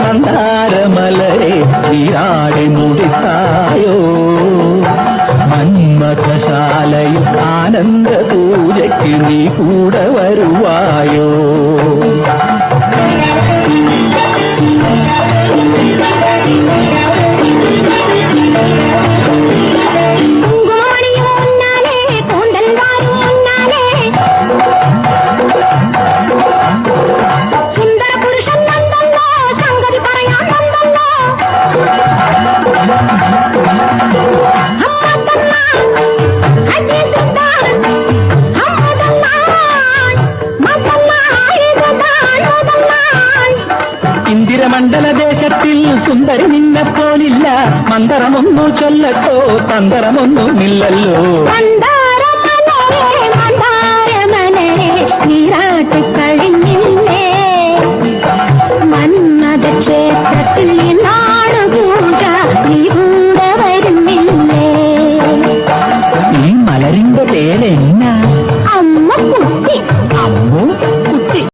മന്ദാരമലരെ നീരാടി മുടിത്തായോ മന്മഥശാലയിൽ ആനന്ദ പൂജയ്ക്ക് നീ കൂടെ വരുവായോ മണ്ഡലദേശത്തിൽ സുന്ദരി നിന്നെപ്പോലില്ല മന്ദരമൊന്നു ചൊല്ലട്ടോ തന്തരമൊന്നുമില്ലല്ലോ നീരാട്ട്